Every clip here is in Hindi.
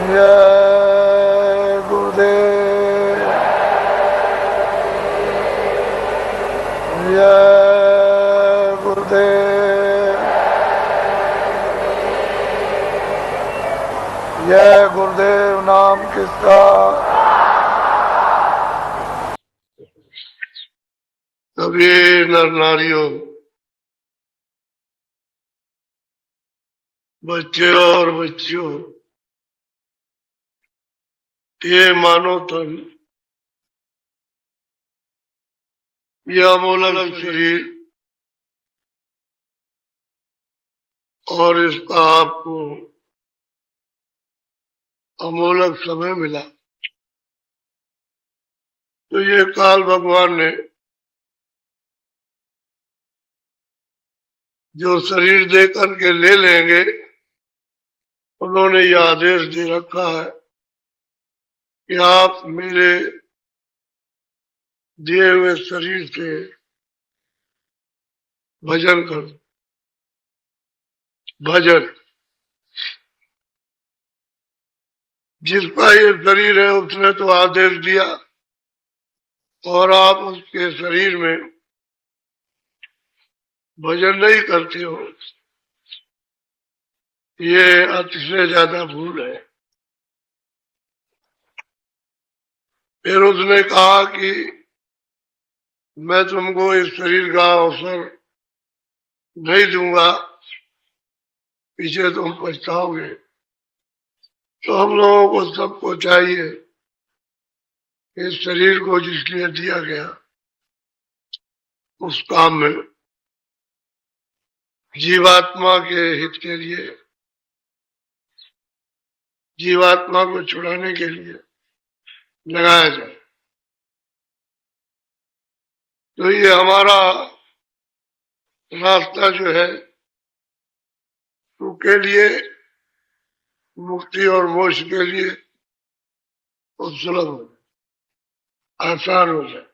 जय गुरुदेव, जय गुरुदेव, जय गुरुदेव नाम किसका। सभी नर नारियों, बच्चे और बच्चियों, ये मानव तन, यह अमोलक शरीर और इसका आपको अमोलक समय मिला, तो ये काल भगवान ने जो शरीर दे करके ले लेंगे, उन्होंने यह आदेश दे रखा है कि आप मेरे दिए हुए शरीर से भजन करो। भजन, जिसका ये शरीर है उसने तो आदेश दिया और आप उसके शरीर में भजन नहीं करते हो, ये अतिशय ज्यादा भूल है। फिर उसने कहा कि मैं तुमको इस शरीर का अवसर नहीं दूंगा, पीछे तुम पछताओगे। तो हम लोगों को सबको चाहिए इस शरीर को जिसलिए दिया गया उस काम में जीवात्मा के हित के लिए, जीवात्मा को छुड़ाने के लिए लगाया जाए। तो ये हमारा रास्ता जो है सुख के लिए, मुक्ति और मोक्ष के लिए सुलभ हो जाए, आसान हो जाए।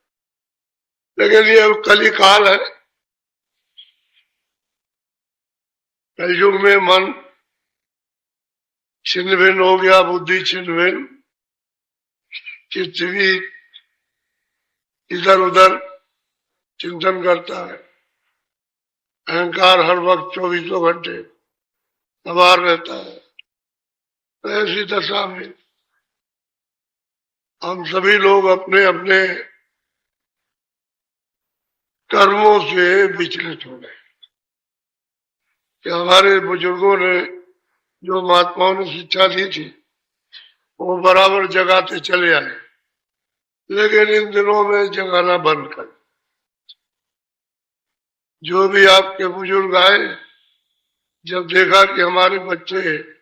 लेकिन ये कली काल है, कलयुग में मन छिन्न भिन्न हो गया, बुद्धि छिन्न भिन्न, चित्त भी इधर उधर चिंतन करता है, अहंकार हर वक्त 24 घंटे सवार रहता है। तो ऐसी दशा में हम सभी लोग अपने अपने कर्मों से विचलित हो गए कि हमारे बुजुर्गों ने, जो महात्माओं ने शिक्षा दी थी, वो बराबर जगाते चले आए, लेकिन इन दिनों में जगाना बंद कर। जो भी आपके बुजुर्ग आए, जब देखा कि हमारे बच्चे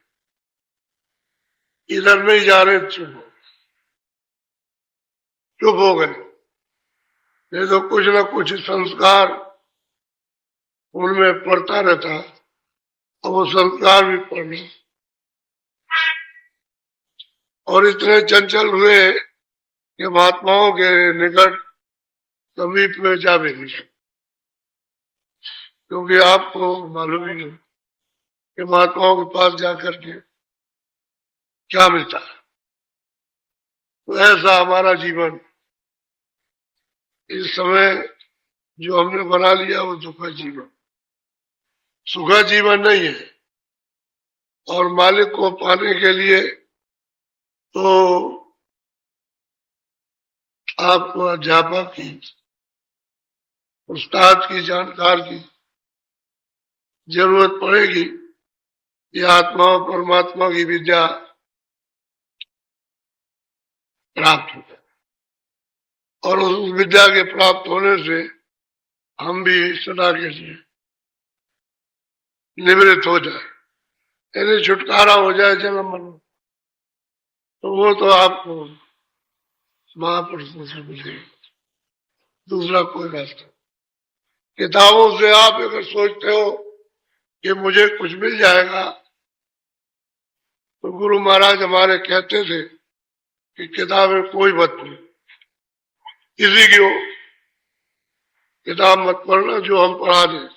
इधर नहीं जा रहे, चुप हो गए। नहीं तो कुछ ना कुछ संस्कार उनमें पड़ता रहता, और वो संस्कार भी पड़े और इतने चंचल हुए कि महात्माओं के निकट समीप में जा भी नहीं सकते, क्योंकि आपको मालूम ही नहीं कि महात्माओं के पास जाकर के क्या मिलता है। तो ऐसा हमारा जीवन इस समय जो हमने बना लिया वो दुखा जीवन, सुखा जीवन नहीं है। और मालिक को पाने के लिए तो आपको अध्यापक की, उस्ताद की, जानकार की जरूरत पड़ेगी। ये आत्मा और परमात्मा की विद्या प्राप्त हो जाए, और उस विद्या के प्राप्त होने से हम भी सदा के लिए निवृत्त हो जाए, यानी छुटकारा हो जाए जन्म मरण। तो वो तो आपको महापुरुषों से मिलेगी, दूसरा कोई रास्ता। किताबों से आप अगर सोचते हो कि मुझे कुछ मिल जाएगा, तो गुरु महाराज हमारे कहते थे कि किताबें कोई मत नहीं, किसी की हो किताब मत पढ़ना, जो हम पढ़ा दें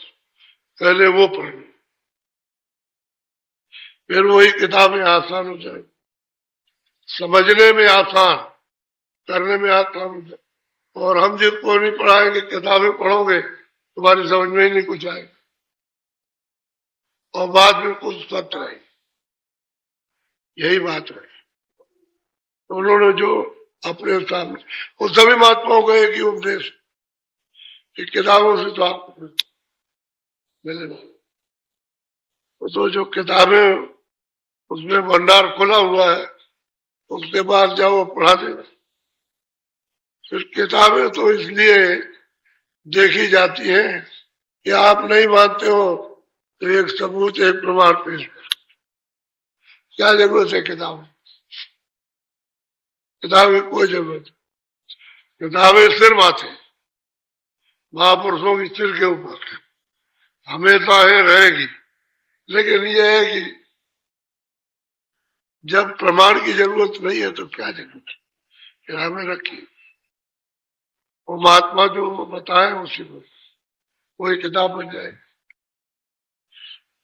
पहले वो पढ़ना, फिर वही किताबें आसान हो जाएगी। समझने में आसान, करने में आसान। और हम जिसको नहीं पढ़ाएंगे, किताबें पढ़ोगे, तुम्हारी समझ में ही नहीं कुछ आएगा और बात बिल्कुल सत्य रही। यही बात है। तो उन्होंने जो अपने सामने, वो सभी महात्माओं का एक ही उपदेश कि किताबों से तो आपको मिलेगा। तो जो किताबें, उसमें भंडार खुला हुआ है, उसके बाद जाओ पढ़ा देना। फिर किताबें तो इसलिए देखी जाती हैं कि आप नहीं मानते हो तो एक सबूत, एक प्रमाण पेश करो। क्या जरूरत है किताब की कोई जरूरत नहीं। किताबें सिर माथे, महापुरुषों की सिर के ऊपर हमेशा है, रहेगी। लेकिन यह है कि जब प्रमाण की जरूरत नहीं है तो क्या जरूरत है, किताबें रखी। वो महात्मा जो बताए उसी को कोई किताब बन जाए,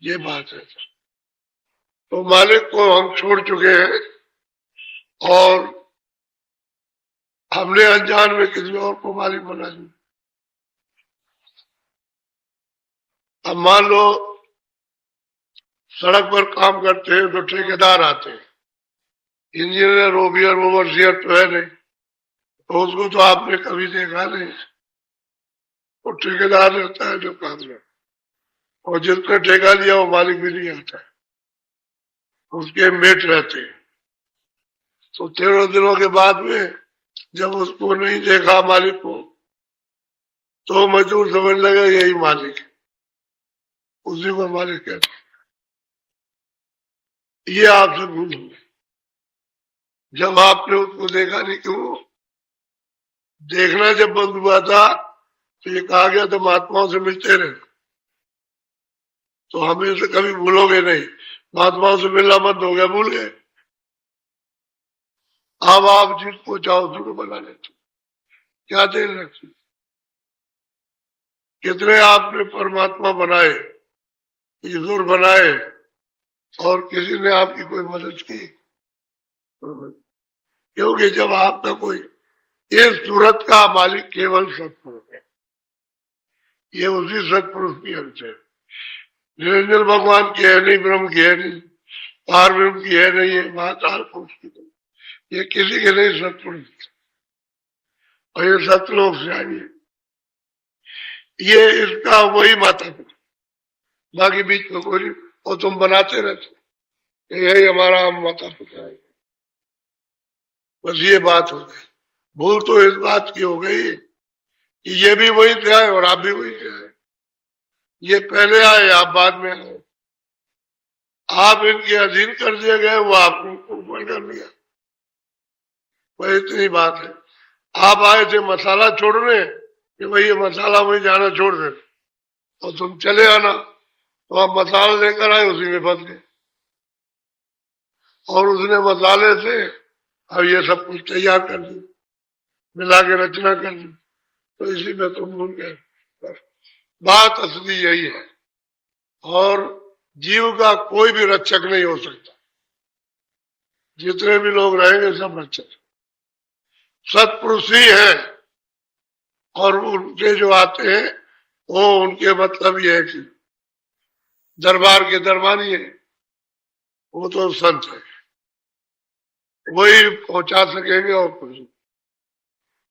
ये बात है। तो मालिक को हम छोड़ चुके हैं और हमने अनजान में किसी और को मालिक बना दिया। अब मान लो सड़क पर काम करते हैं तो ठेकेदार आते हैं, इंजीनियर, ओबियर, ओवरसियर तो है नहीं, तो उसको तो आपने कभी देखा नहीं। वो ठेकेदार रहता है जो काम में, और जिसने ठेका लिया वो मालिक भी नहीं आता है, उसके मेट रहते हैं। तो 13 दिनों के बाद में जब उसको नहीं देखा मालिक को, तो मजदूर समझ लगा यही मालिक है, उसी को मालिक कहते। ये आपसे भूल हुई जब आपने उसको देखा नहीं। क्यों देखना जब बंद हुआ था तो ये कहा गया तो महात्माओं से मिलते रहे, तो हमें से कभी भूलोगे नहीं। महात्माओं से मिलना बंद हो गया, भूल गए। अब आप जिसको चाहो उसको बना लेते, क्या देर लगती। कितने आपने परमात्मा बनाए, ईश्वर बनाए, और किसी ने आपकी कोई मदद की? क्योंकि जब आपका कोई, ये सूरत का मालिक केवल सतपुरुष है, ये उसी सतपुरुष की अंश है। निरंजन भगवान की है नहीं, ब्रह्म की है नहीं, पार ब्रह्म की है नहीं, ये महाकाल पुरुष की नहीं, ये किसी के नहीं सतपुरुष। और ये सतलोक से आई है, ये इसका वही माता पिता, बाकी बीच में कोई, और तुम बनाते रहते, यही हमारा माता पिता है। बस ये बात हो गई। भूल तो इस बात की हो गई कि ये भी वही से आए और आप भी वही से आए। ये पहले आए, आप बाद में आए। आप इनके अधीन कर दिए गए, वो आपको ऊपर कर लिया। वही इतनी बात है। आप आए थे मसाला छोड़ने कि भाई ये मसाला वही जाना छोड़ दे, और तुम चले आना, तो आप मसाला लेकर आए, उसी में फंस गए। और उसने मसाले से अब ये सब कुछ तैयार कर दी, मिला के रचना कर दी, तो इसी में तुम भूल गए। बात असली यही है। और जीव का कोई भी रक्षक नहीं हो सकता, जितने भी लोग रहेंगे सब रक्षक सत्पुरुष ही है। और उनके जो आते हैं वो उनके मतलब ये है कि दरबार के दरबारी है, वो तो संत है, वही पहुंचा सकेंगे और कुछ।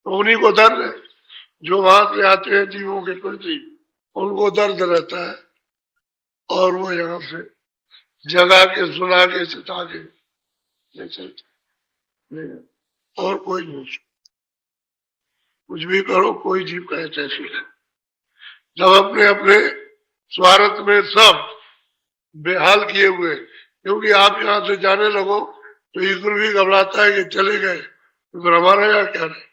तो उन्हीं को दर्द है, जो वहां से आते हैं जीवों के प्रति, उनको दर्द रहता है, और वो यहाँ से जगा के, सुना के, सिता के ले चलते। और कोई नहीं, कुछ भी करो, कोई जीव का ऐसी है। जब अपने अपने स्वार्थ में सब बेहाल किए हुए, क्योंकि आप यहाँ से जाने लगो तो ईश्वर भी घबराता है कि चले गए तो फिर हमारा यहाँ क्या रहे,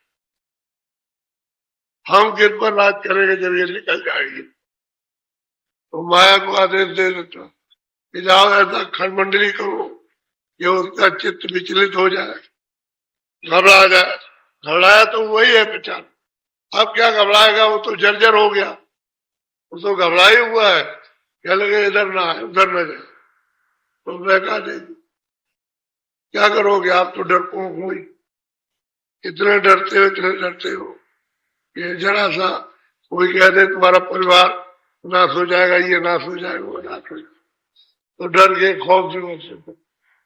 हम किन पर राज करेंगे जब ये निकल जाएगी। तो माया को आदेश दे देता कि जाओ ऐसा खंडमंडली करो कि उसका चित्त विचलित हो जाए, घबरा जाए। घबराया तो वही है पहचान। अब क्या घबराएगा, वो तो जर्जर हो गया, वो तो घबरा ही हुआ है। क्या लगे इधर ना आए, उधर न जाए, तो बहका देगी। क्या करोगे आप? तो डरपोक हो ही, इतने डरते हो। ये जरा सा कोई कह दे तुम्हारा परिवार नाश हो जाएगा, ये नाश हो जाएगा, वो नाश हो जाएगा, तो डर के खौफ से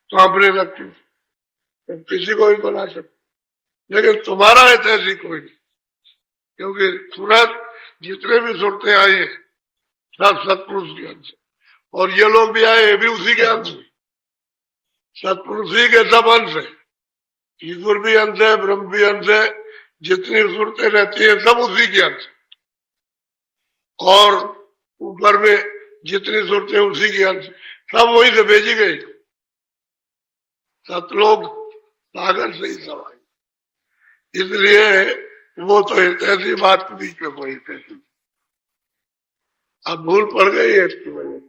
कांपने लगती, तो किसी को भी बना सकते। लेकिन तुम्हारा ऐसी कोई नहीं, क्योंकि तुरंत जितने भी सुनते आए हैं सब सत्पुरुष ज्ञान से, और ये लोग भी आए, ये भी उसी ज्ञान से, सत्पुरुष ही के सब अंश है, ईश्वर भी अंश है, ब्रह्म भी अंश है, जितनी सुरतें रहती है सब उसी ज्ञान से, और ऊपर में जितनी सुरतें उसी ज्ञान से, सब वही से भेजी गई, सतलोक सागर से ही सब आई। इसलिए वो तो ऐसी बात के बीच में कोई थी, अब भूल पड़ गई है इसकी वजह,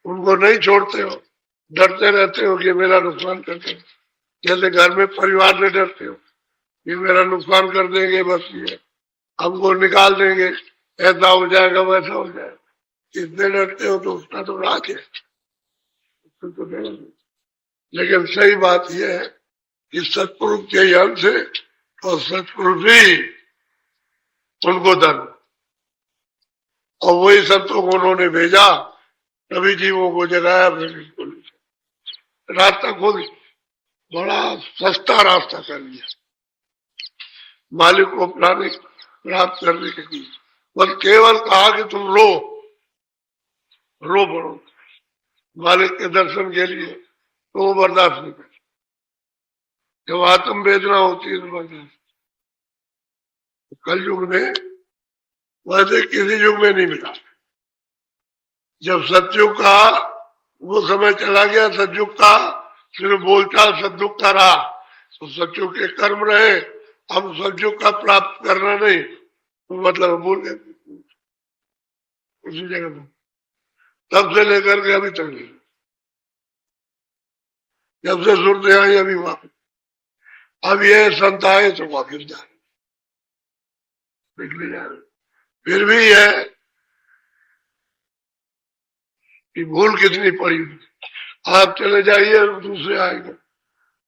उनको नहीं छोड़ते हो, डरते रहते हो कि मेरा नुकसान करते हो, जैसे घर में परिवार से डरते हो कि मेरा नुकसान कर देंगे, बस ये हमको निकाल देंगे, ऐसा हो जाएगा वैसा हो जाएगा, इससे डरते हो तो उसका तो राज है, तो नहीं। लेकिन सही बात यह है कि सत्पुरुष के ज्ञान से, और सत्पुरुष ही उनको धर्म, और वही संतों को उन्होंने भेजा, तभी जीवों को जगाया, बिल्कुल रास्ता खोल, बड़ा सस्ता रास्ता कर लिया मालिक को अपनाने प्राप्त करने के लिए। बस केवल कहा कि तुम रो पड़ो मालिक के दर्शन के लिए, तो वो बर्दाश्त नहीं कर, जब आत्म वेदना होती है तो बर्दाश्त। कल युग में वैसे किसी युग में नहीं मिला, जब सतयुग का वो समय चला गया, सतयुग का सिर्फ बोलचाल सतयुग का रहा, तो सतयुग के कर्म रहे, अब सतयुग का प्राप्त करना नहीं, तो मतलब भूल गए उसी जगह में, तब से लेकर के अभी तक नहीं, जब से सुनते आई अभी वापस, अब ये संत आए तो वापिस जाए, निकले जा रहे, फिर भी है कि भूल कितनी पड़ी। आप चले जाइए, दूसरे आएंगे,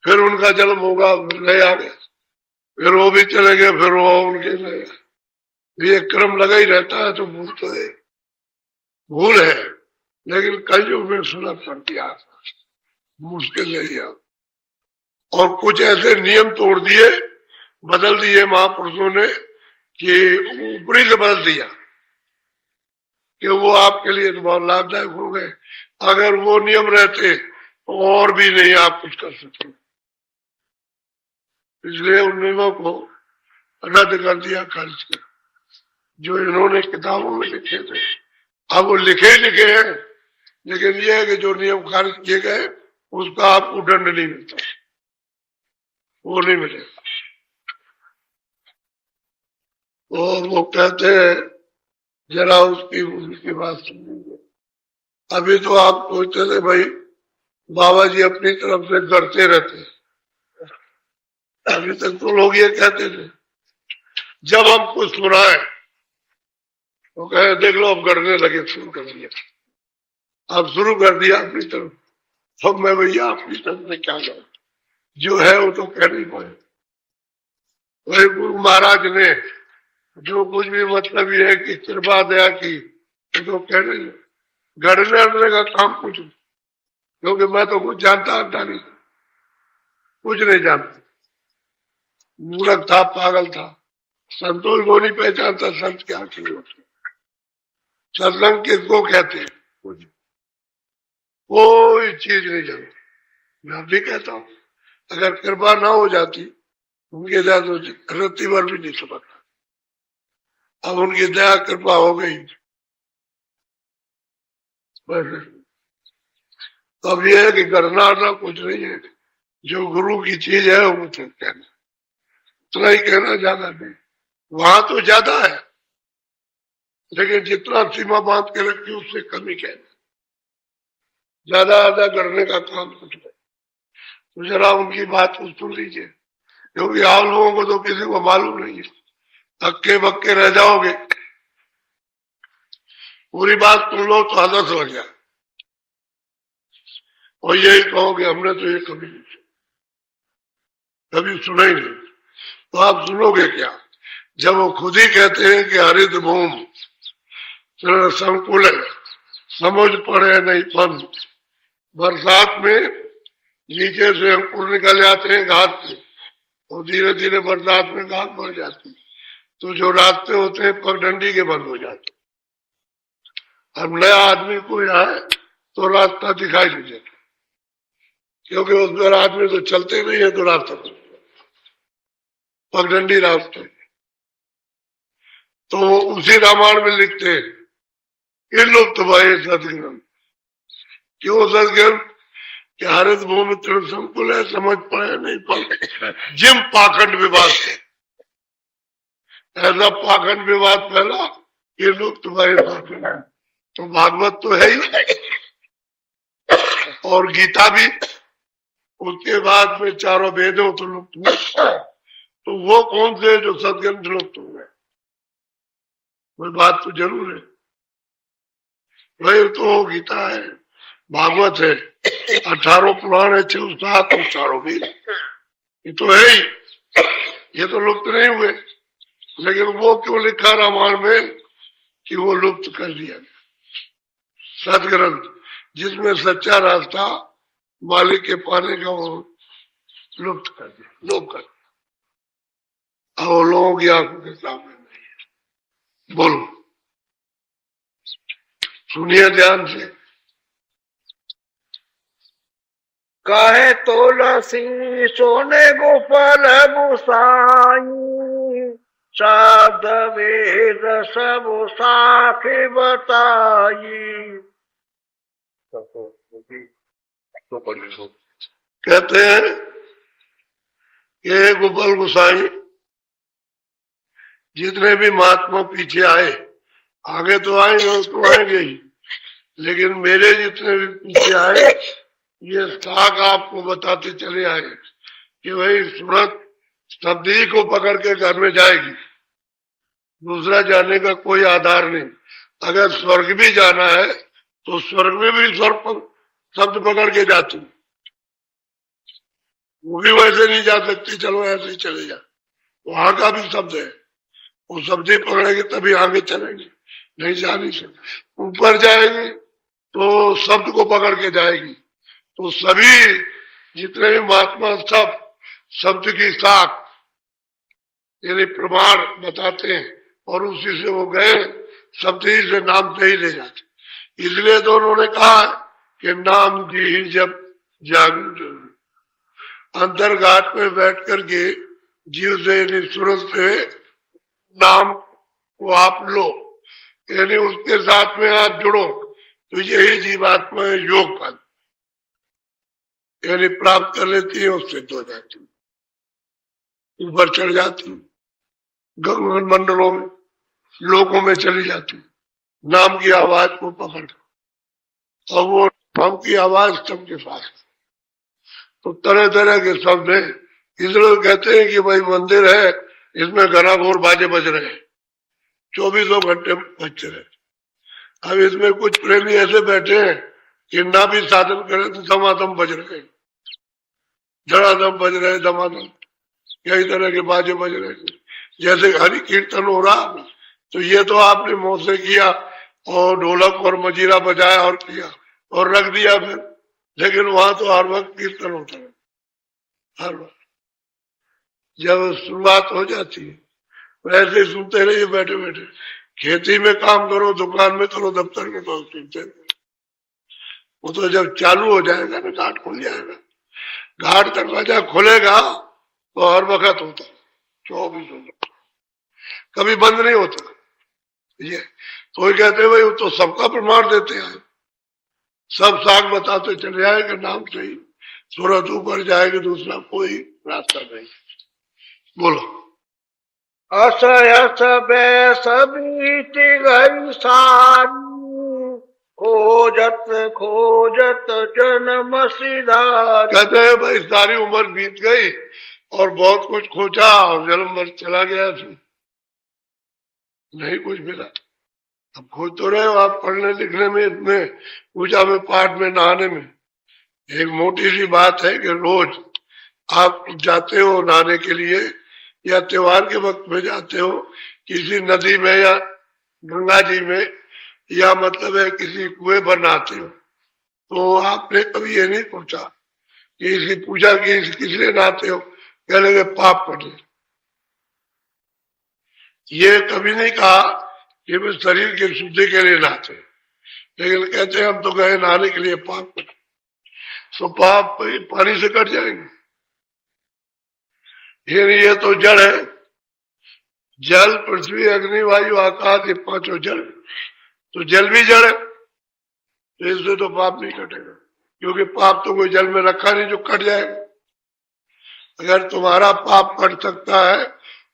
फिर उनका जन्म होगा, फिर नए आ गए, फिर वो भी चले गए, फिर वो उनके नए, ये क्रम लगा ही रहता है। तो भूल तो है, भूल है, लेकिन कलयुग में सुलभ कर दिया, मुश्किल नहीं है। और कुछ ऐसे नियम तोड़ दिए, बदल दिए महापुरुषों ने, कि ऊपरी से बदल दिया कि वो आपके लिए तो बहुत लाभदायक हो गए, अगर वो नियम रहते तो और भी नहीं आप कुछ कर सकते, इसलिए उन नियमों को रद्द कर दिया, खर्च कर, जो इन्होंने किताबों में लिखे थे। अब वो लिखे हैं, लेकिन ये है कि जो नियम खारिज किए गए उसका आपको दंड नहीं मिलता, वो नहीं मिलेगा। और वो कहते हैं जरा उसकी बात सुनिए। अभी तो आप सोचते थे भाई बाबा जी अपनी तरफ से डरते रहते, अभी तक तो लोग ये कहते थे, जब हम कुछ सुनाए तो कहे देख लो अब गढ़ने लगे, शुरू कर दिया, अब शुरू कर दिया अपनी तरफ, तो मैं भैया अपनी तरफ से क्या करूं, जो है वो तो कह नहीं पाए। वही गुरु महाराज ने जो कुछ भी मतलब ये है कि कृपा दया की, तो कह रही है गढ़ने का काम कुछ, क्योंकि मैं तो कुछ जानता नहीं, कुछ नहीं जानता, मूर्ख था, पागल था, संतोष को नहीं पहचानता संत क्या चीज होती, सत्संग किसको कहते हैं, कोई चीज नहीं जानता। मैं भी कहता हूँ अगर कृपा ना हो जाती उनके दया तो रत्ती भर भी नहीं समझता, अब उनकी दया कृपा हो गई। तो अब यह है कि करना कुछ नहीं है, जो गुरु की चीज है वो तो कहना, उतना ही कहना, ज्यादा नहीं। वहां तो ज्यादा है, लेकिन जितना सीमा बांध के रखी उससे कम ही कहना, ज्यादा करने का काम कुछ नहीं। तो जरा उनकी बात को सुन लीजिए, क्योंकि आप लोगों को तो किसी को मालूम नहीं है, हक्के बक्के रह जाओगे, पूरी बात सुन लो तो हदस लग जाए, और यही कहोगे हमने तो ये कभी नहीं, कभी सुना ही नहीं, तो आप सुनोगे क्या जब वो खुद ही कहते हैं कि हरित भूमि संकुल है, समझ पड़े नहीं फल। बरसात में नीचे से अंकुर निकल जाते हैं घास से, और धीरे धीरे बरसात में घास बढ़ जाती है, तो जो रास्ते होते हैं पगडंडी के बंद हो जाते। अब नया आदमी कोई आए तो रास्ता दिखाई नहीं देता, क्योंकि उस पर आदमी तो चलते नहीं है, तो रास्ता पगडंडी रास्ते। तो वो उसी रामायण में लिखते हैं कि लुप्त भाई सदग्रंथ, क्यों सदग्रंथ कि हरित भूमि तृण संकुल है, समझ पाए नहीं पड़े जिम पाखंड विवाद से। ऐसा पाखंड विवाद फैला ये लुप्त भाई सदग्रंथ। तो भागवत तो है ही, और गीता भी, उसके बाद में चारों वेदों तो लुप्त हुए, तो वो कौन से जो सदग्रंथ लुप्त हुए? कोई बात तो जरूर है भाई। तो गीता है, भागवत है, 18 पुराण है, 6 7 और चारों वेद, ये तो है ही, ये तो लुप्त नहीं हुए। लेकिन वो क्यों लिखा रामायण में कि वो लुप्त कर दिया गया सदग्रंथ, जिसमें सच्चा रास्ता मालिक के पाने का वो लुप्त कर दिया, लोप कर दिया। अब लोगों की आंखों के सामने नहीं है। बोलो, सुनिए ध्यान से। कहे तुलसी सोने गोपाल गुसाई, शब्द वेद सब साखे बताई। कहते हैं कि गोपाल गोसाई जितने भी महात्मा पीछे आए, आगे तो आएंगे तो आएंगे ही, लेकिन मेरे जितने भी पीछे आए ये साख आपको बताते चले आए कि भाई सूरत शब्दी को पकड़ के घर में जाएगी, दूसरा जाने का कोई आधार नहीं। अगर स्वर्ग भी जाना है तो स्वर्ग में भी शब्द पकड़ के जाती, वो भी वैसे नहीं जा सकती, चलो ऐसे ही चले जा, वहां का भी शब्द है, वो शब्द ही पकड़ेंगे तभी आगे चलेंगे, नहीं जा नहीं सकते। ऊपर जाएंगे तो शब्द को पकड़ के जाएगी। तो सभी जितने भी महात्मा सब शब्द की साख यानी प्रमाण बताते हैं, और उसी से वो गए, शब्द ही से नाम से ही ले जाते। इसलिए तो उन्होंने कहा कि नाम जी ही जब जागृत, अंतरघाट में बैठ करके जीव से सूरत से नाम को आप लो, यानी उसके साथ में आप जुड़ो, तो यही जीवात्मा योग पद यानी प्राप्त कर लेती है, उससे हो जाती, ऊपर चढ़ जाती, गगन मंडलों में लोगों में चली जाती, नाम की आवाज को पकड़, और वो नाम की आवाज सबके पास। तो तरह तरह के शब्द है, इसलिए कहते हैं कि भाई मंदिर है, इसमें घनाघोर बाजे बज रहे हैं, 24 घंटे बजते रहे। अब इसमें कुछ प्रेमी ऐसे बैठे हैं कि ना भी साधन करें तो दमादम बज रहे हैं, धड़ाधम बज रहे, दमादम कई तरह के बाजे बज रहे हैं। जैसे हरि कीर्तन हो रहा, तो ये तो आपने मुंह से किया और ढोलक और मजीरा बजाया और किया और रख दिया फिर, लेकिन वहां तो हर वक्त कीर्तन होता है, हर वक्त। जब शुरुआत हो जाती है वैसे सुनते रहिए बैठे बैठे, खेती में काम करो, दुकान में करो, दफ्तर में करो, सुनते रहिए। वो तो जब चालू हो जाएगा ना, घाट खुल जाएगा, घाट दरवाजा खुलेगा तो हर वक्त होता है, 24 घंटे, कभी बंद नहीं होता। ये तो कहते भाई वो तो सबका प्रमाण देते हैं, सब साख बताते चले आएंगे, नाम से ही सूरत ऊपर जाएगी, दूसरा कोई रास्ता नहीं। बोलो। असयस बैस बीत गई सारी, खोजत खोजत जन्म सिधारी। कहते हैं भाई सारी उम्र बीत गई और बहुत कुछ खोजा और जन्म भर चला गया, नहीं कुछ मिला। अब खोज तो रहे हो आप, पढ़ने लिखने में, इतने पूजा में, पाठ में, नहाने में। एक मोटी सी बात है कि रोज आप जाते हो नहाने के लिए या त्योहार के वक्त में जाते हो किसी नदी में या गंगा जी में, या मतलब है किसी कुएं पर नहाते हो, तो आपने कभी ये नहीं पूछा कि इसकी पूजा की किस लिए नहाते हो, कह लगे पाप कटे। ये कभी नहीं कहा कि वे शरीर की शुद्धि के लिए नहाते, लेकिन कहते हैं हम तो गए नहाने के लिए, पाप कटे। तो पाप पानी से कट जाएंगे। ये तो जड़ है, जल पृथ्वी अग्नि वायु आकाश, ये पांचों जड़, तो जल भी जड़ है, तो इससे तो पाप नहीं कटेगा, क्योंकि पाप तो कोई जल में रखा नहीं जो कट जाएगा। अगर तुम्हारा पाप कट सकता है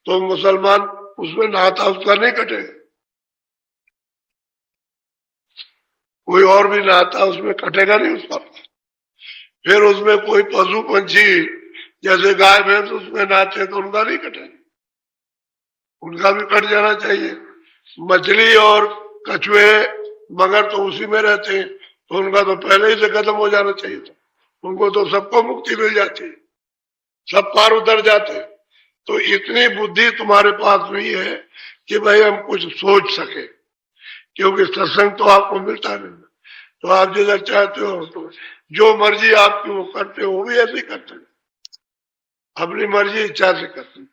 तो मुसलमान उसमें नहाता, उसका नहीं कटेगा। कोई और भी नहाता, उसमें कटेगा नहीं उसका। फिर उसमें कोई पशु पंछी जैसे गाय भैंस उसमें नहाते तो उनका नहीं कटेगा, उनका भी कट जाना चाहिए। मछली और कछुए मगर तो उसी में रहते हैं, तो उनका तो पहले ही से खत्म हो जाना चाहिए था, उनको तो सबको मुक्ति मिल जाती है, सब पार उतर जाते। तो इतनी बुद्धि तुम्हारे पास नहीं है कि भाई हम कुछ सोच सके, क्योंकि सत्संग तो आपको मिलता नहीं, तो आप जैसा चाहते हो तो जो मर्जी आपकी वो करते हो, वो भी ऐसे ही करते हैं, अपनी मर्जी इच्छा से करते हैं।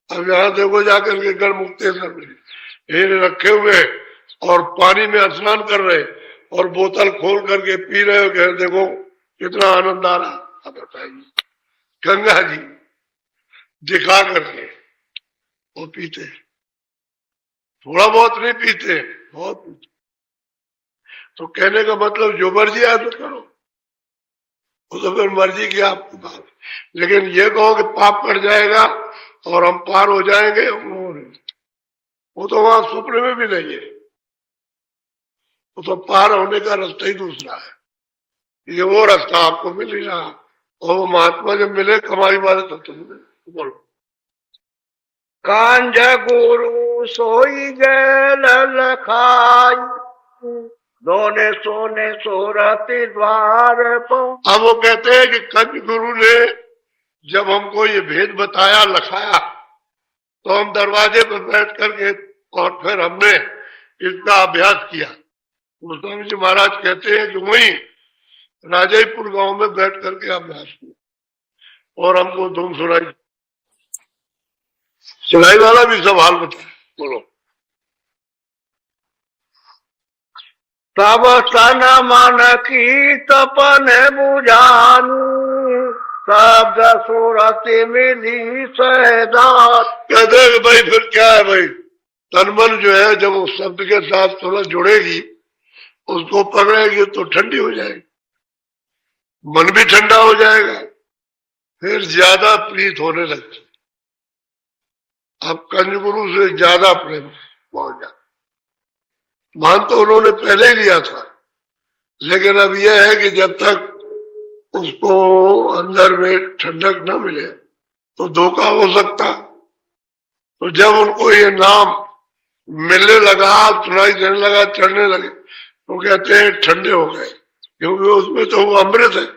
अब यहाँ देखो जाकर के गढ़ मुक्तेश्वर में हीरे रखे हुए और पानी में स्नान कर रहे और बोतल खोल करके पी रहे हो, कह देखो कितना आनंद आ रहा। अब बताइए, गंगा जी दिखा करके वो पीते, थोड़ा बहुत नहीं पीते, बहुत पीते। तो कहने का मतलब जो मर्जी है तो करो, वो तो फिर मर्जी की आपकी बात। लेकिन ये कहो कि पाप कट जाएगा और हम पार हो जाएंगे, वो तो वहां सुपने में भी नहीं है। वो तो पार होने का रास्ता ही दूसरा है, ये वो रास्ता आपको मिल ही रहा। और वो महात्मा जब मिले कमाई वाले तो तुम बोलो, कांझ गुरु सोई गैल लखाई, दोने सोने सोरती द्वार पर। अब वो कहते हैं कि कंज गुरु ने जब हमको ये भेद बताया, लखाया, तो हम दरवाजे पर बैठ करके और फिर हमने इसका अभ्यास किया। गोस्वामी जी महाराज कहते हैं कि वही राजयपुर गांव में बैठ करके अभ्यास किया और हमको धूम सुनाई, सुनाई वाला भी सवाल बताया। बोलो, तब तन मन की तपन बुझानु, शब्द सुरति मिली सहदात। कहते हैं कि भाई फिर क्या है भाई, तन मन जो है जब उस शब्द के साथ थोड़ा जुड़ेगी, उसको पकड़ेगी तो ठंडी हो जाएगी, मन भी ठंडा हो जाएगा, फिर ज्यादा प्रीत होने लगती। अब कंजगुरु से ज्यादा प्रेम पहुंच जाता। मान तो उन्होंने पहले ही लिया था, लेकिन अब यह है कि जब तक उसको अंदर में ठंडक न मिले तो धोखा हो सकता। तो जब उनको ये नाम मिलने लगा, सुनाई देने लगा, चढ़ने लगे, तो कहते हैं ठंडे हो गए, क्योंकि उसमें तो वो अमृत है,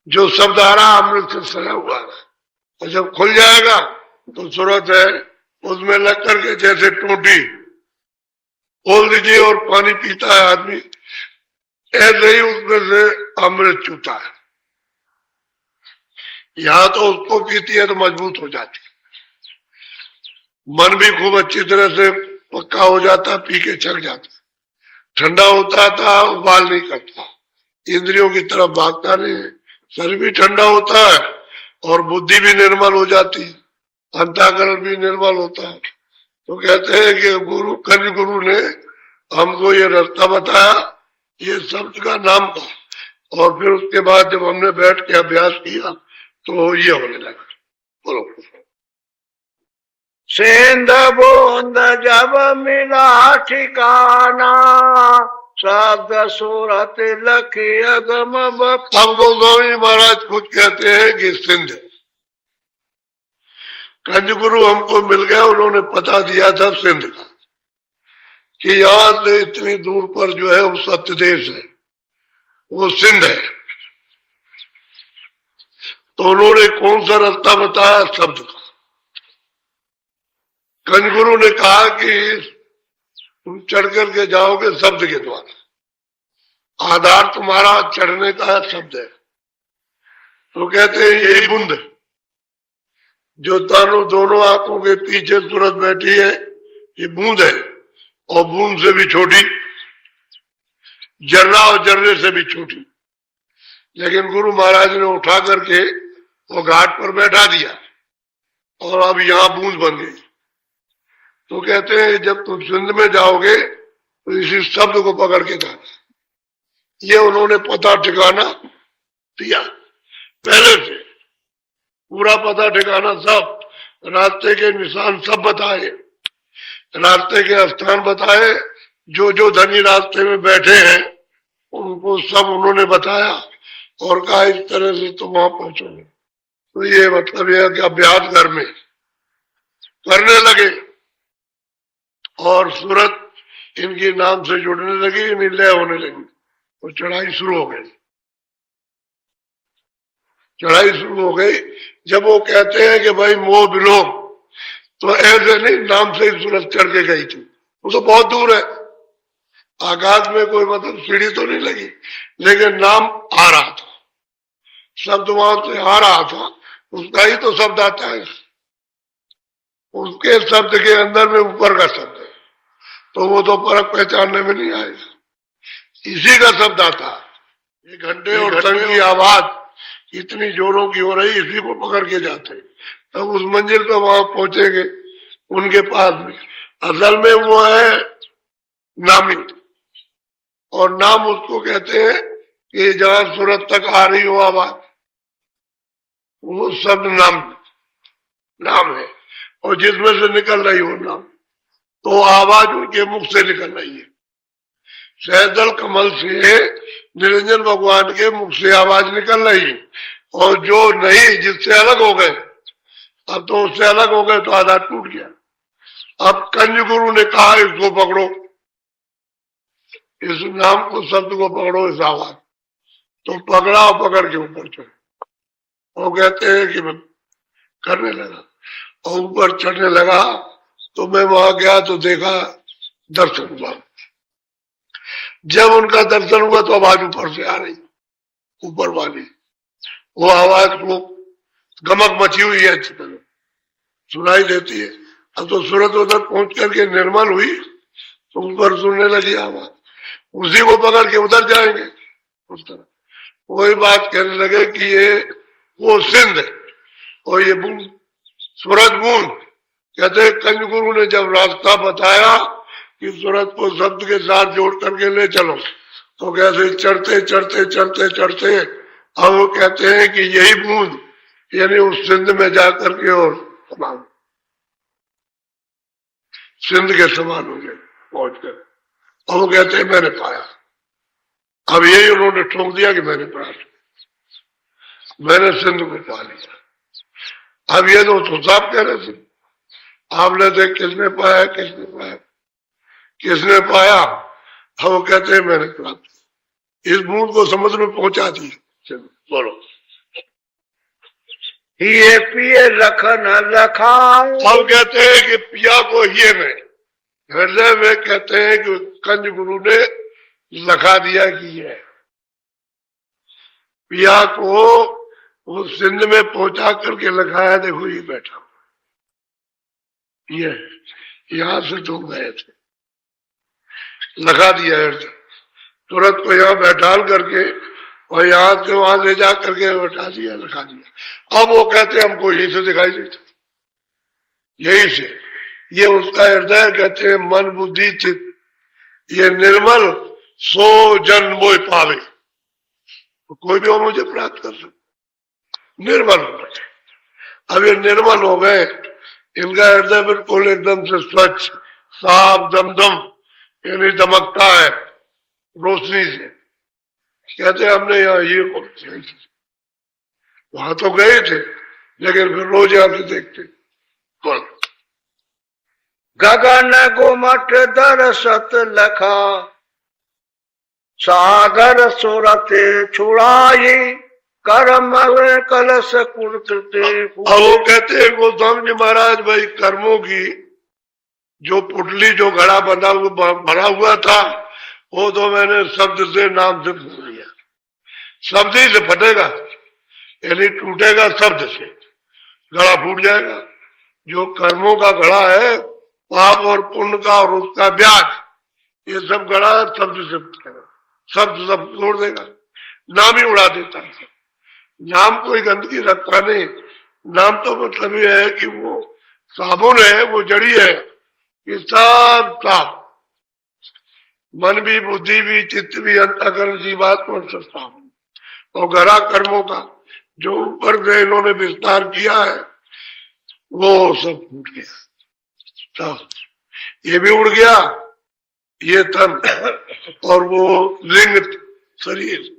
जो शब्दारा अमृत से सजा हुआ है। और जब खुल जाएगा तो सूरत है उसमें लग करके जैसे टूटी खोल दीजिए और पानी पीता है आदमी, ऐसे ही उसमें से अमृत चूता है। यहाँ तो उसको पीती है तो मजबूत हो जाती है, मन भी खूब अच्छी तरह से पक्का हो जाता, पी के चढ़ जाता, ठंडा होता था, उबाल नहीं करता, इंद्रियों की तरफ भागता नहीं है, शरीर भी ठंडा होता है और बुद्धि भी निर्मल हो जाती है, अंतःकरण भी निर्मल होता है। तो कहते हैं कि गुरु कंज गुरु ने हमको ये रास्ता बताया, ये शब्द का नाम का, और फिर उसके बाद जब हमने बैठ के अभ्यास किया तो ये होने लगा। बोलो, सेंध बूंद जब मिला ठिकाना, शब्द सूरत लखी अगम बप। अब गोस्वामी महाराज खुद कहते हैं कि सिंध कंज गुरु हमको मिल गया, उन्होंने पता दिया था सिंध का कि यहाँ से इतनी दूर पर जो है वो सत्य देश है, वो सिंध है। तो उन्होंने कौन सा रास्ता बताया? शब्द का। कंजगुरु ने कहा कि तुम चढ़ करके जाओगे शब्द के द्वारा, आधार तुम्हारा चढ़ने का शब्द है। तो कहते हैं यही बूंद जो दोनों आंखों के पीछे सूरत बैठी है, ये बूंद है, और बूंद से भी छोटी, जर्रा और जर्रे से भी छोटी। लेकिन गुरु महाराज ने उठा करके वो घाट पर बैठा दिया और अब यहाँ बूंद बन गई। तो कहते हैं जब तुम सिंध में जाओगे तो इसी शब्द को पकड़ के जाना। ये उन्होंने पता ठिकाना दिया, पहले से पूरा पता ठिकाना, सब रास्ते के निशान सब बताए, रास्ते के स्थान बताए, जो जो धनी रास्ते में बैठे हैं उनको सब उन्होंने बताया और कहा इस तरह से तुम वहां पहुंचोगे। तो ये मतलब यह कि अभ्यास घर में करने लगे और सूरत इनके नाम से जुड़ने लगी, निलय होने लगी और चढ़ाई शुरू हो गई। चढ़ाई शुरू हो गई। जब वो कहते हैं कि भाई मोह विलोम, तो ऐसे नहीं नाम से ही सूरत चढ़ के गई थी, वो तो बहुत दूर है, आकाश में कोई मतलब सीढ़ी तो नहीं लगी, लेकिन नाम आ रहा था, शब्द वहां से आ रहा था, उसका ही तो शब्द आता है, उसके शब्द के अंदर में ऊपर का शब्द है, तो वो तो फर्क पहचानने में नहीं आएगा, इसी का शब्द आता है। ये घंटे और शंख की आवाज इतनी जोरों की हो रही, इसी को पकड़ के जाते, तब उस मंजिल पे वहां पहुंचेंगे उनके पास में। असल में वो है नामी, और नाम उसको कहते हैं कि जहां सूरत तक आ रही हो आवाज, वो शब्द नाम है, और जिसमें से निकल रही हो नाम, तो आवाज उनके मुख से निकल रही है। सहजल कमल से निरंजन भगवान के मुख से आवाज निकल रही है, और जो नहीं, जिससे अलग हो गए, अब तो उससे अलग हो गए तो आधार टूट गया। अब कंज गुरु ने कहा इसको पकड़ो, इस नाम को, शब्द को पकड़ो, इस आवाज, तो पकड़ा और पकड़ के ऊपर चढ़े। वो कहते हैं कि मैं करने लगा और ऊपर चढ़ने लगा, तो मैं वहां गया तो देखा दर्शन हुआ। जब उनका दर्शन हुआ तो आवाज ऊपर से आ रही, ऊपर वाली वो आवाज को गमक मची हुई है, अच्छी तरह सुनाई देती है। अब तो सूरत उधर पहुंच करके निर्मल हुई तो ऊपर सुनने लगी आवाज, उसी को पकड़ के उधर जाएंगे उस तरह। वही बात कहने लगे कि ये वो सिंध है और ये बूंद, सूरत बूंद। कहते कंज गुरु ने जब रास्ता बताया कि सूरत को शब्द के साथ जोड़ करके ले चलो, तो कैसे चढ़ते चढ़ते चढ़ते चढ़ते अब वो कहते हैं कि यही बूंद यानी उस सिंध में जाकर के और समान, सिंध के समान हो गए पहुंच कर। और वो कहते हैं मैंने पाया। अब यही उन्होंने ठोक दिया कि मैंने प्राप्त, मैंने सिंध को पा लिया। अब ये तो साफ कह रहे थे, आपने देख किसने पाया, किसने पाया, किसने पाया। अब वो कहते हैं मैंने प्राप्त, इस बूंद को समुद्र में पहुंचा दी। बोलो, ये पिए लखन लखाओ। अब कहते हैं कि पिया को ये में हृदय में, कहते हैं कि कंज गुरु ने लखा दिया कि ये पिया को वो सिंध में पहुंचा करके लखाया। देखो ये बैठा, ये यहां से तो गए थे, लखा दिया हृदय, तुरंत को यहाँ बैठाल करके और यहाँ से वहां ले जा करके बैठा दिया, लखा दिया। अब वो कहते हमको यही से दिखाई देता, यही से, ये उसका हृदय, कहते हैं मन बुद्धि चित्त, ये निर्मल सो जन मोह पावे, तो कोई भी वो मुझे प्राप्त कर सकता, निर्मल होना चाहिए। अब ये निर्मल हो गए, इनका हृदय बिल्कुल एकदम से स्वच्छ साफ दमदम यानी दमकता है रोशनी से। कहते हमने यहाँ ये वहां तो गए थे, लेकिन फिर रोज यहाँ से देखते। गगन गुमट दरसत लखा, सागर सुरत छुड़ाई, कर्म कलश कुर्ते। अब वो कहते हैं गोस्वामी जी महाराज, भाई कर्मों की जो पुटली, जो घड़ा बंधा भरा हुआ था, वो तो मैंने शब्द से, नाम से फूट लिया। शब्द ही से फटेगा, यानी टूटेगा शब्द से, घड़ा फूट जाएगा। जो कर्मों का घड़ा है, पाप और पुण्य का और उसका ब्याज, ये सब घड़ा शब्द से फटेगा, शब्द सब तोड़ देगा, नाम ही उड़ा देता है। नाम कोई गंदगी रखता नहीं, नाम तो मतलब ये है कि वो साबुन है, वो जड़ी है, ये सब साफ, मन भी, बुद्धि भी, चित्त भी, अंतःकरण, जीवात्मा सब साफ। और घड़ा कर्मों का जो ऊपर से इन्होंने विस्तार किया है, वो सब फूट गया, साफ। ये भी उड़ गया, ये तन और वो लिंग शरीर,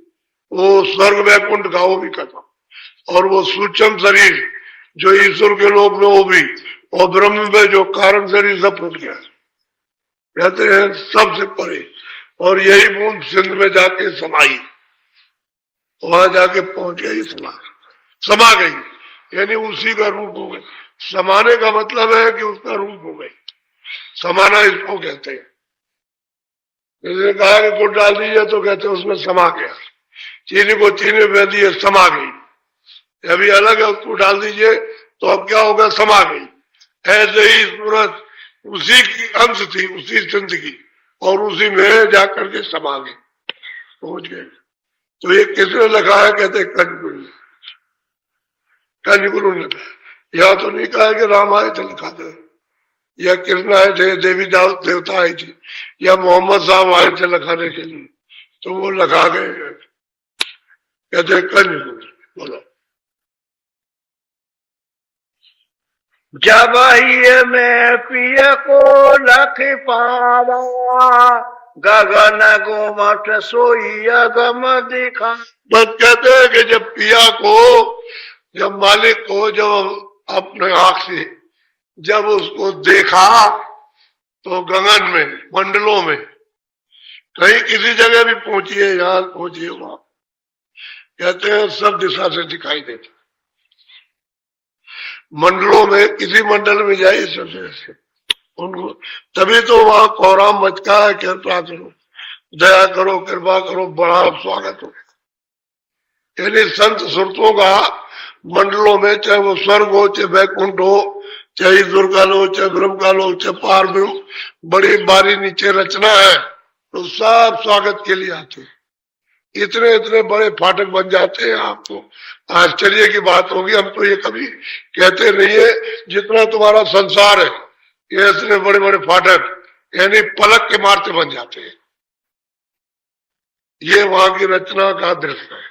वो स्वर्ग वैकुंठ का, वो भी खत्म। और वो सूक्ष्म शरीर जो ईश्वर के लोक में, वो भी, और ब्रह्म में जो कारण शरीर, सब फूट गया, कहते हैं सबसे परे। और यही बूंद सिंध में जाके समाई, वहां जाके पहुंच गई, समा गई, यानी उसी का रूप हो गई। समाने का मतलब है कि उसका रूप हो गई, समाना इसको कहते हैं। जैसे कहा कि गुड़ डाल दीजिए तो कहते हैं उसमें समा गया, चीनी को चीनी में दिए, समा गई। अभी अलग है, उसको डाल दीजिए तो अब क्या होगा, समा गई। ऐसे ही सूरत उसी की अंश थी, उसी सिंध की, और उसी में जाकर के समा गई, पहुंच गए। तो ये किसने लिखा है, कहते कंजगुरु ने, कंजगुरु ने। यह तो नहीं कहा कि राम आए थे लिखा थे, या कृष्ण आए थे, देवी देवता आई थी, या मोहम्मद साहब आए थे लिखाने के लिए, तो वो लिखा गए, कहते कंजगुरु। बोलो, जब ही मैं पिय को लख पावा, गगन गोमठ सोई अगम दिखा। बस कहते हैं कि जब पिया को, जब मालिक को, जब अपने आंख से जब उसको देखा, तो गगन में, मंडलों में, कहीं किसी जगह भी पहुंचिए, यहां पहुंचिए, वहां, कहते हैं सब दिशा से दिखाई देता। मंडलों में, किसी मंडल में जाइए, सबसे उनको, तभी तो वहां कोहराम मचका है, कृपा करो, दया करो, कृपा करो, बड़ा स्वागत हो। यानी संत सुरतों का मंडलों में, चाहे वो स्वर्ग हो, चाहे वैकुंठ हो, चाहे ईश्वर का लो, चाहे ब्रह्म का लो, चाहे पार ब्रह्म, बड़ी बारी नीचे रचना है, तो सब स्वागत के लिए आते हैं। इतने इतने बड़े फाटक बन जाते हैं, आपको आश्चर्य की बात होगी। हम तो ये कभी कहते नहीं है, जितना तुम्हारा संसार है, ये इतने बड़े बड़े फाटक, यानी पलक के मारते बन जाते हैं। ये वहां की रचना का दृश्य है,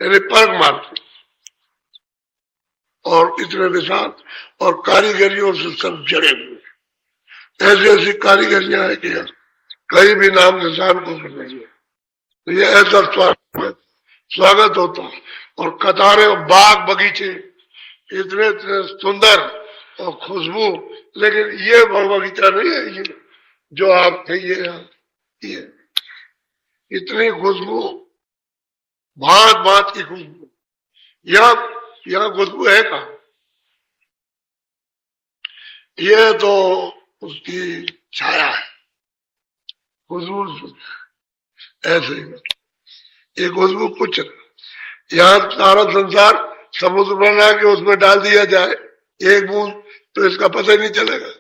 यानी पलक मारते, और इतने विशाल, और कारीगरियों से सब जड़े हुए, ऐसी ऐसी कारीगरियां है कि कहीं भी नाम निशान को कर रही है। तो ये ऐसा स्वागत होता, और कतारें, बाग बगीचे इतने इतने सुंदर और खुशबू। लेकिन ये बगीचा नहीं है, ये जो आप कहिए, ये इतनी खुशबू, भांत भांत की खुशबू, यहाँ खुशबू है कहाँ? ये तो उसकी छाया है, खुशबू ऐसे ही। ये खुशबू कुछ, यहाँ सारा संसार समुद्र बना के उसमें डाल दिया जाए एक बूंद, तो इसका पता ही नहीं चलेगा।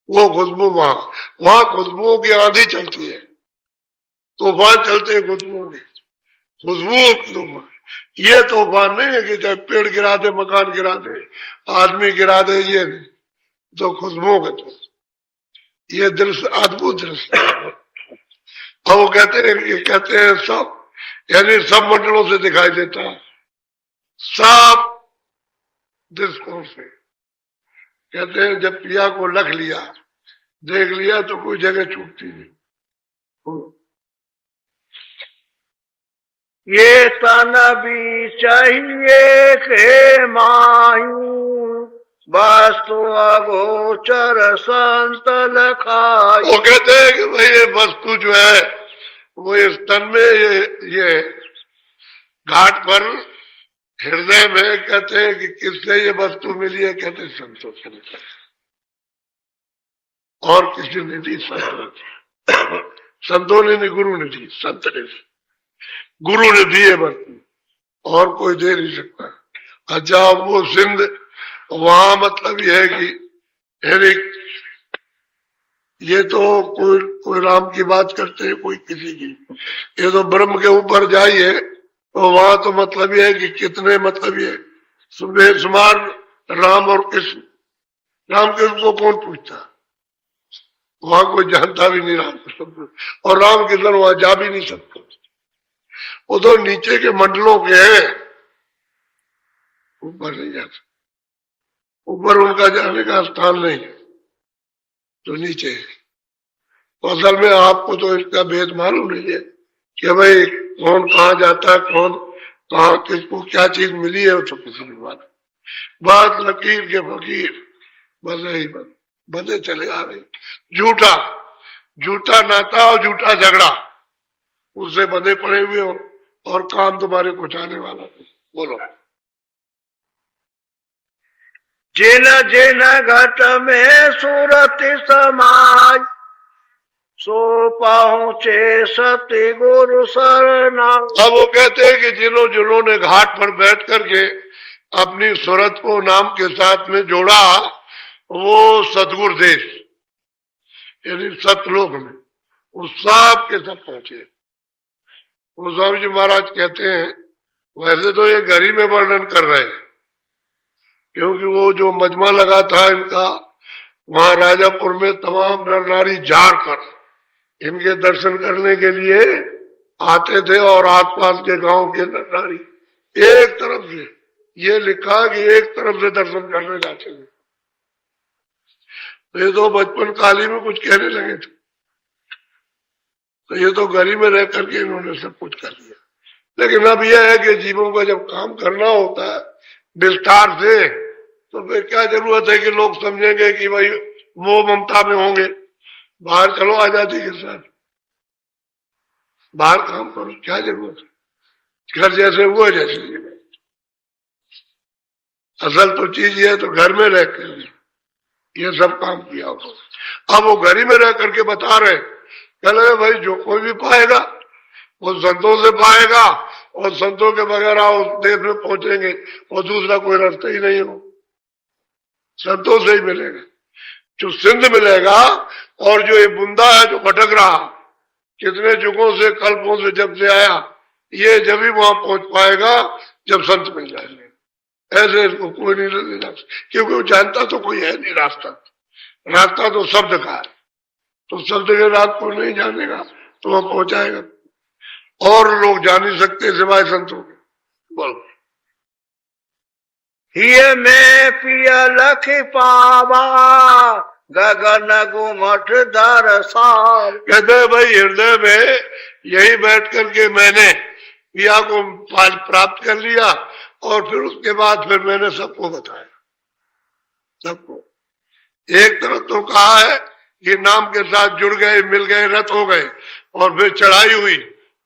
वो खुशबू वहां खुशबुओं की आंधी चलती है, तूफान चलते हैं खुशबुओं की, खुशबुओं की तूफान। ये तूफान नहीं है कि चाहे पेड़ गिरा दे, मकान गिरा दे, आदमी गिरा दे, ये नहीं, तो खुशबुओं का तो ये दृश्य, अद्भुत दृश्य। और वो कहते हैं सब, यानी सब मंडलों से दिखाई देता है, सब दृष्टिकोण से। कहते हैं जब पिया को लख लिया, देख लिया, तो कोई जगह छूटती नहीं। ये तन भी चाहिए के मायू, वस्तु अगोचर संत लखाई। वो कहते हैं कि भाई ये वस्तु जो है, वो इस तन में, ये घाट पर हृदय में कहते हैं कि किससे ये वस्तु मिली है, कहते हैं संतों से मिली और किसी ने दी, संतों ने नहीं, गुरु ने दी, संत ने दी, गुरु ने दी है वस्तु और कोई दे नहीं सकता। अच्छा वो सिंध वहां मतलब यह है कि ये तो कोई राम की बात करते हैं, कोई किसी की, ये तो ब्रह्म के ऊपर जाइए तो वहां तो मतलब ये है कि कितने मतलब ये बेशुमार राम और कृष्ण, राम कृष्ण को कौन पूछता, वहां कोई जानता भी नहीं राम कृष्ण, और राम कृष्ण वहां जा भी नहीं सकते, वो तो नीचे के मंडलों के हैं, ऊपर नहीं जा सकते, ऊपर उनका जाने का स्थान नहीं है, तो नीचे। तो असल में आपको तो इसका भेद मालूम नहीं है कि भाई कौन कहाँ जाता है, कौन कहाँ किसको क्या चीज मिली है, तो किसी की बात लकीर के फकीर बंधे ही बंधे चले आ रहे, झूठा नाता और झूठा झगड़ा उससे बंधे पड़े हुए हो और काम तुम्हारे पहुंचाने वाला नहीं। बोलो। जिन जिन घट में सूरत समाय, सो पहुँचे सती गुरु शरणा। अब वो कहते हैं कि जिन्होंने घाट पर बैठ करके अपनी सूरत को नाम के साथ में जोड़ा, वो सतगुरु देश यानी सतलोक में वो सब के सब पहुंचे। वो स्वामी जी महाराज कहते हैं, वैसे तो ये गरी में वर्णन कर रहे हैं, क्योंकि वो जो मजमा लगा था इनका वहां राजापुर में तमाम नर नारी जार कर इनके दर्शन करने के लिए आते थे, और आसपास के गांव के नर नारी एक तरफ से, ये लिखा कि एक तरफ से दर्शन करने जाते थे। तो ये तो बचपन काली में कुछ कहने लगे थे, तो ये तो गली में रह करके इन्होंने सब कुछ कर लिया। लेकिन अब यह है कि जीवों का जब काम करना होता है विस्तार से, तो फिर क्या जरूरत है कि लोग समझेंगे कि भाई वो ममता में होंगे, बाहर चलो आजादी के साथ, बाहर काम करो, क्या जरूरत है, घर जैसे वो है जैसे। असल तो चीज ये है, तो घर में रह कर ये सब काम किया होगा। अब वो घर में रह करके बता रहे, कह रहे भाई जो कोई भी पाएगा वो संतों से पाएगा, और संतों के बगैर उस देश में पहुंचेंगे और दूसरा कोई रास्ता ही नहीं हो, संतों से ही मिलेगा। जो सिंध मिलेगा, और जो ये बुंदा है जो भटक रहा कितने युगों से कल्पों से जब से आया, ये जब ही वहां पहुंच पाएगा जब संत मिल जाएंगे। ऐसे इसको कोई नहीं लेना, क्योंकि वो जानता तो कोई है नहीं रास्ता, रास्ता तो शब्द का है, तो शब्द के रात को नहीं जानेगा तो वहां पहुंचाएगा, और लोग जान नहीं सकते सिवाय संतों के। बोलो। हिय में पिया लख पावा, गगन गुमठ दरसाल। कहते हैं भाई हृदय में यही बैठ करके मैंने पिया को प्राप्त कर लिया, और फिर उसके बाद फिर मैंने सबको बताया, सबको। एक तरफ तो कहा है कि नाम के साथ जुड़ गए, मिल गए, रत हो गए, और फिर चढ़ाई हुई,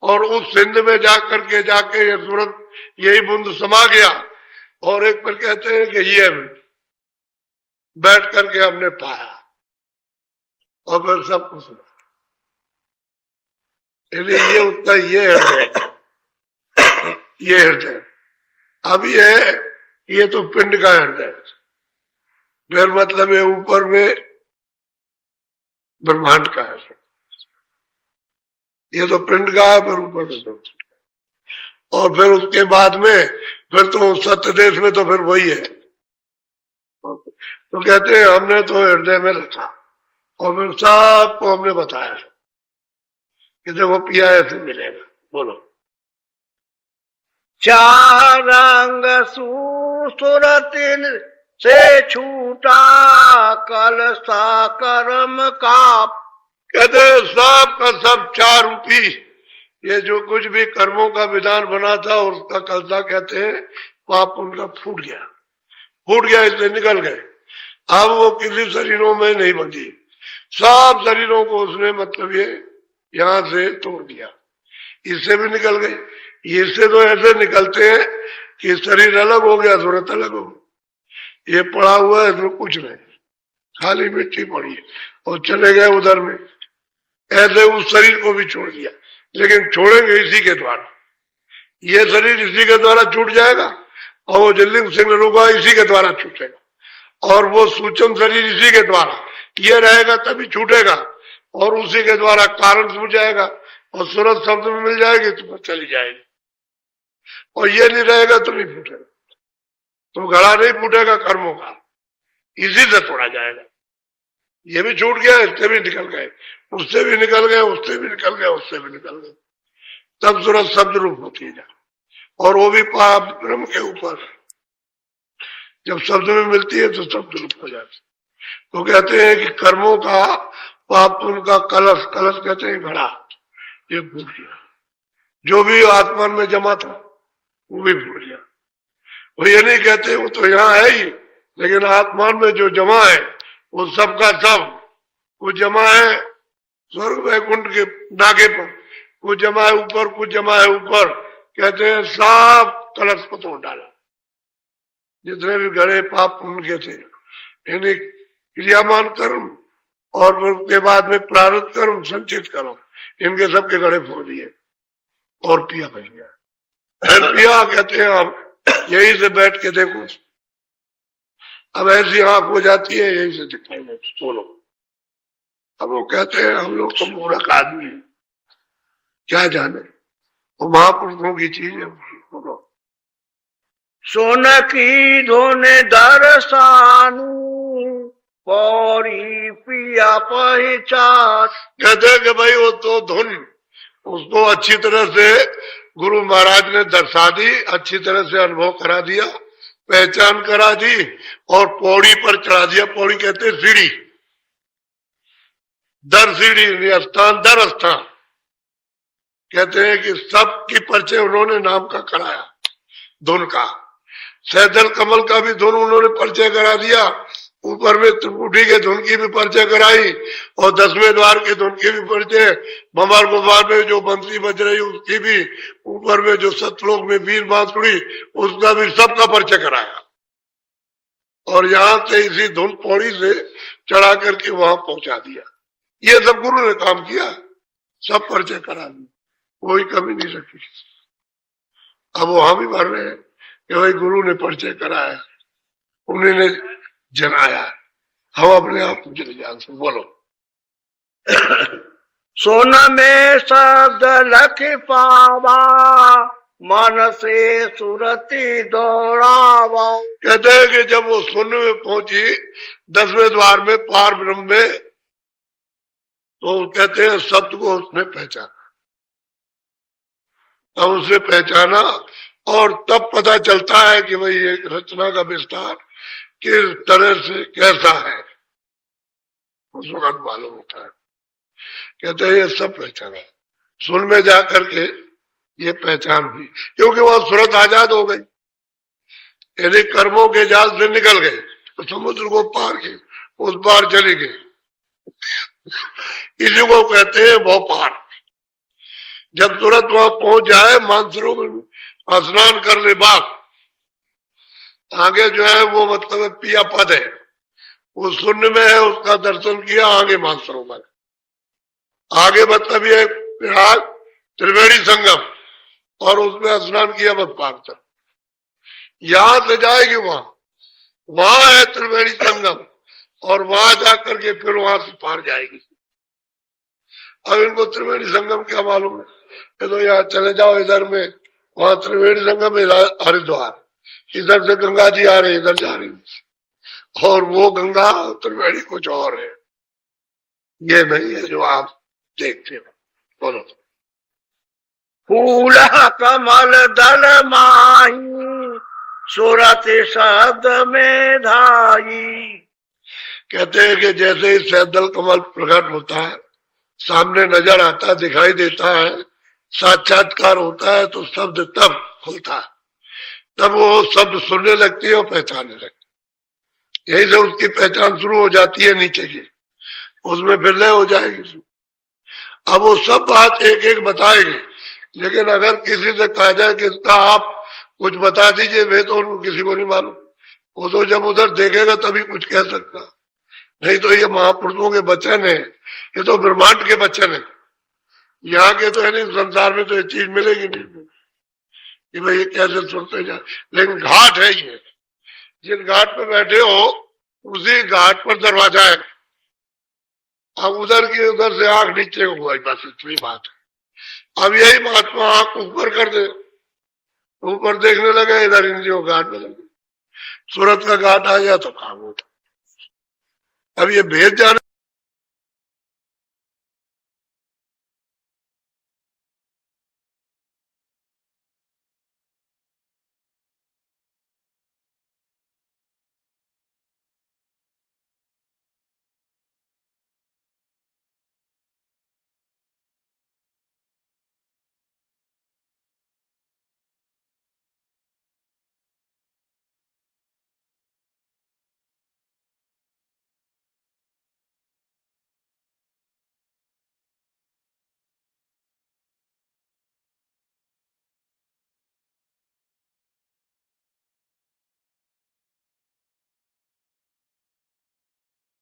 और उस सिंध में जाके ये सूरत यही बूंद समा गया। और एक पर कहते हैं कि ये बैठ करके हमने पाया, और फिर सब कुछ ये उत्तर ये हृदय। अब ये तो पिंड का हृदय, फिर मतलब ये ऊपर में ब्रह्मांड का है, ये तो पिंड का है, फिर ऊपर में, और फिर उसके बाद में फिर तो सत्य देश में तो फिर वही है। तो कहते हैं हमने तो हृदय में रखा, और फिर सबको हमने बताया कि देखो पिया ऐसे मिलेगा। बोलो। चार रंग सुरतिन से छूटा, कल सा कर्म का। कहते सब का सब चार रूपी, ये जो कुछ भी कर्मों का विधान बना था उसका कलसा कहते हैं, पाप उनका फूट गया, इसलिए निकल गए। अब वो किसी शरीरों में नहीं बंधी, सब शरीरों को उसने मतलब ये यहां से तोड़ दिया। इससे भी निकल गई। इससे तो ऐसे निकलते हैं कि शरीर अलग हो गया, सूरत अलग हो गई। ये पड़ा हुआ है इसमें कुछ नहीं, खाली मिट्टी पड़ी है और चले गए उधर में। ऐसे उस शरीर को भी छोड़ दिया, लेकिन छोड़ेंगे इसी के द्वारा। ये शरीर इसी के द्वारा छूट जाएगा और वो जल्लिंग सिंह लरूगा इसी के द्वारा छूटेगा, और वो सूक्ष्म शरीर इसी के द्वारा ये रहेगा तभी छूटेगा, और उसी के द्वारा कारण छूट जाएगा और सूरत शब्द में मिल जाएगी तो चली जाएगी। और ये नहीं रहेगा तो नहीं फूटेगा, तो घड़ा नहीं फूटेगा कर्मों का, इसी से तोड़ा जाएगा। ये भी छूट गया, इससे भी निकल गए, उससे भी निकल गए, उससे भी निकल गए, उससे भी निकल गए, तब सूरत शब्द रूप होती है। और वो भी पाप ब्रह्म के ऊपर जब शब्द में मिलती है तो शब्द रूप हो जाती है। तो कहते हैं कि कर्मों का पाप उनका कलश, कलश कहते हैं घड़ा, ये फूट गया। जो भी आत्मा में जमा था वो भी फूट गया। वो ये नहीं कहते वो तो यहाँ है ही, लेकिन आत्मा में जो जमा है वो सबका सब, कुछ जमा है स्वर्ग वैकुंठ के नाके पर, कुछ जमा है ऊपर, कुछ जमा है ऊपर। कहते हैं सब कलश को तोड़ डाला। जितने भी घड़े पाप पुण्य के थे, यानी क्रियामान कर्म और उसके बाद में प्रारब्ध कर्म, संचित कर्म, इनके सबके घड़े फोड़ दिए और पिया बन गया। पिया कहते हैं अब यही से बैठ के देखो, अब ऐसी आंख हो जाती है, यही से दिखाई देती बोलो। अब वो कहते हैं हम लोग तो मूर्ख आदमी है, क्या जाने, वो महापुरुषों की चीज है। बोलो सोन की धुन दर्शानू पौड़ी पिया पहचान। कहते हैं कि भाई वो तो धुन उसको अच्छी तरह से गुरु महाराज ने दर्शा दी, अच्छी तरह से अनुभव करा दिया, पहचान करा दी और पौड़ी पर चढ़ा दिया। पौड़ी कहते हैं सीढ़ी, दर सीढ़ी, स्थान दर स्थान। कहते हैं कि सबकी परिचय उन्होंने नाम का कराया, धुन का। सैदल कमल का भी धुन उन्होंने परिचय करा दिया, ऊपर में त्रिपुटी के धुन की भी परिचय कराई और 10वें द्वार के धुन की भी परिचय, बम्बार गुम्बार में जो बंसी बज रही उसकी भी, ऊपर में जो सतलोक में वीर बांसुरी उसका भी, सबका परिचय कराया। और यहां से इसी धुन पौड़ी से चढ़ा करके वहां पहुंचा दिया। ये सब गुरु ने काम किया, सब परिचय करा दिया, कोई कमी नहीं रखी। अब वहां भी भर रहे हैं कि भाई गुरु ने परिचय कराया, उन्होंने जनाया, हम अपने आप को जन जान से। बोलो सोन में शब्द लख पावा मन से सुरति दौड़ावा। कहते हैं कि जब वो शून्य में पहुंची 10वें द्वार में पार ब्रह्म में, तो कहते हैं शब्द को उसने पहचाना। तब उसे पहचाना और तब पता चलता है कि भाई ये रचना का विस्तार किस तरह से कैसा है, उस वक्त मालूम होता है। कहते हैं ये सब पहचाना, सुन में जाकर के ये पहचान हुई, क्योंकि वह सूरत आजाद हो गई, यदि कर्मों के जाल से निकल गए तो समुद्र को पार के उस पार चली गई। इसी को कहते हैं वो पार। जब सूरत वहां पहुंच जाए, मानसरोवर में स्नान कर ले बाग, आगे जो है वो मतलब पिया पद है, वो शून्य में है, उसका दर्शन किया, आगे मानसरोवर, आगे मतलब ये प्रयाग त्रिवेणी संगम, और उसमें स्नान किया मत पार तक। यहां से जाएगी वहां है त्रिवेणी संगम, और वहां जाकर के फिर वहां से पार जाएगी। अब इनको त्रिवेणी संगम क्या मालूम है, तो यहाँ चले जाओ इधर में, वहां त्रिवेणी संगम है हरिद्वार, इधर से गंगा जी आ रही, इधर जा रही, और वो गंगा त्रिवेणी कुछ और है, ये नहीं है जो आप देखते हो। बोलो फूला कमल दल माही सूरत शब्द में धाई। कहते हैं कि जैसे ही सैदल कमल प्रकट होता है, सामने नजर आता, दिखाई देता है, साक्षात्कार होता है, तो शब्द तब खुलता है, तब वो शब्द सुनने लगती है और पहचानने लगती है। यही से उसकी पहचान शुरू हो जाती है नीचे की, उसमें फिर लय हो जाएगी। अब वो सब बात एक एक बताएगी लेकिन अगर किसी से कहा जाए कि इसका आप कुछ बता दीजिए, वे तो उनको किसी को नहीं मालूम। वो तो जब उधर देखेगा तभी कुछ कह सकता, नहीं तो ये महापुरुषों के वचन है, ये तो ब्रह्मांड के वचन है। यहाँ के तो है नहीं, संसार में तो ये चीज मिलेगी नहीं कि भाई ये कैसे सुनते जाए। लेकिन घाट है ये, जिन घाट पे बैठे हो उसी घाट पर दरवाजा है। अब उधर की उधर से आंख नीचे हुआ, बस इतनी बात है। अब यही महात्मा आंख ऊपर कर दे, ऊपर देखने लगे, इधर इंद्रियों घाट में लगे, सूरत का घाट आ गया तो काम होता। अब ये भेद जाने